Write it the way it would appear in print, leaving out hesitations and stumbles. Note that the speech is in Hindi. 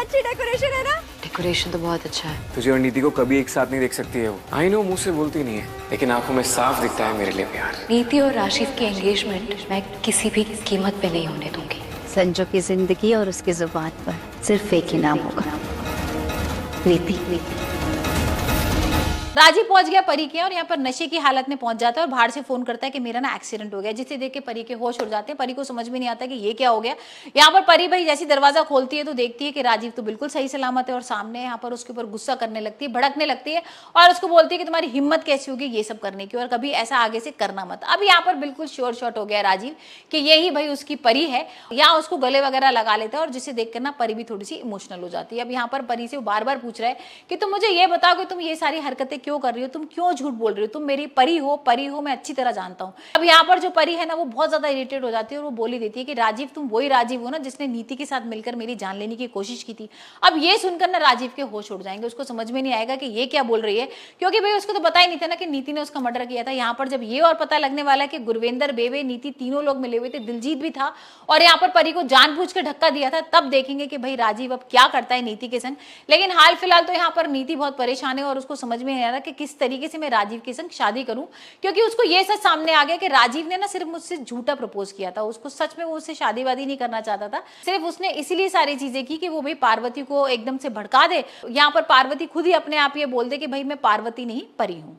अच्छी डेकोरेशन है ना? डेकोरेशन तो बहुत अच्छा है। तुझे और नीति को कभी एक साथ नहीं देख सकती है वो। आई नो मुंह से बोलती नहीं है, लेकिन आंखों में साफ दिखता है मेरे लिए प्यार। नीति और राशिद की एंगेजमेंट मैं किसी भी कीमत पे नहीं होने दूंगी। संजू की जिंदगी और उसकी जुबान पर सिर्फ एक ही नाम होगा, नीति। राजीव पहुंच गया परी के और यहाँ पर नशे की हालत में पहुंच जाता है और बाहर से फोन करता है कि मेरा ना एक्सीडेंट हो गया, जिसे देख के परी के होश उड़ जाते हैं। परी को समझ में नहीं आता कि ये क्या हो गया। यहाँ पर परी भाई जैसी दरवाजा खोलती है तो देखती है कि राजीव तो बिल्कुल सही सलामत है और सामने यहाँ पर उसके ऊपर गुस्सा करने लगती है, भड़कने लगती है और उसको बोलती है कि तुम्हारी हिम्मत कैसी होगी ये सब करने की और कभी ऐसा आगे से करना मत। अब यहाँ पर बिल्कुल श्योर शॉट हो गया राजीव कि यही भाई उसकी परी है। यहाँ उसको गले वगैरह लगा लेता है और जिसे देखकर ना परी भी थोड़ी सी इमोशनल हो जाती है। अब यहाँ पर परी से बार बार पूछ रहा है कि तुम मुझे ये बताओ कि तुम ये सारी हरकतें क्यों कर रही हो, तुम क्यों झूठ बोल रही हो, तुम मेरी परी हो मैं अच्छी तरह जानता हूँ। अब यहाँ पर जो परी है ना वो बहुत ज्यादा इरिटेट हो जाती है और वो बोली देती है कि राजीव तुम वही राजीव हो ना जिसने नीति के साथ मिलकर मेरी जान लेने की कोशिश की थी। अब ये सुनकर ना राजीव के होश उड़ जाएंगे, उसको समझ में नहीं आएगा कि ये क्या बोल रही है, क्योंकि भाई उसको तो पता ही नहीं था ना कि नीति ने उसका मर्डर किया था। यहाँ पर जब ये और पता लगने वाला है कि गुरविंदर, बेबे, नीति तीनों लोग मिले हुए थे, दिलजीत भी था और यहाँ पर परी को जानबूझ के धक्का दिया था, तब देखेंगे कि भाई राजीव अब क्या करता है नीति के संग। लेकिन हाल फिलहाल तो यहाँ पर नीति बहुत परेशान है और उसको समझ में नहीं आ रहा कि किस तरीके से मैं राजीव के संग शादी करूं, क्योंकि उसको ये सच सामने आ गया कि राजीव ने ना सिर्फ मुझसे झूठा प्रपोज किया था, उसको सच में वो उससे शादी वादी नहीं करना चाहता था। सिर्फ उसने इसीलिए सारी चीजें की कि वो भाई पार्वती को एकदम से भड़का दे। यहाँ पर पार्वती खुद ही अपने आप ये बोल दे कि भाई मैं पार्वती नहीं परी हूं।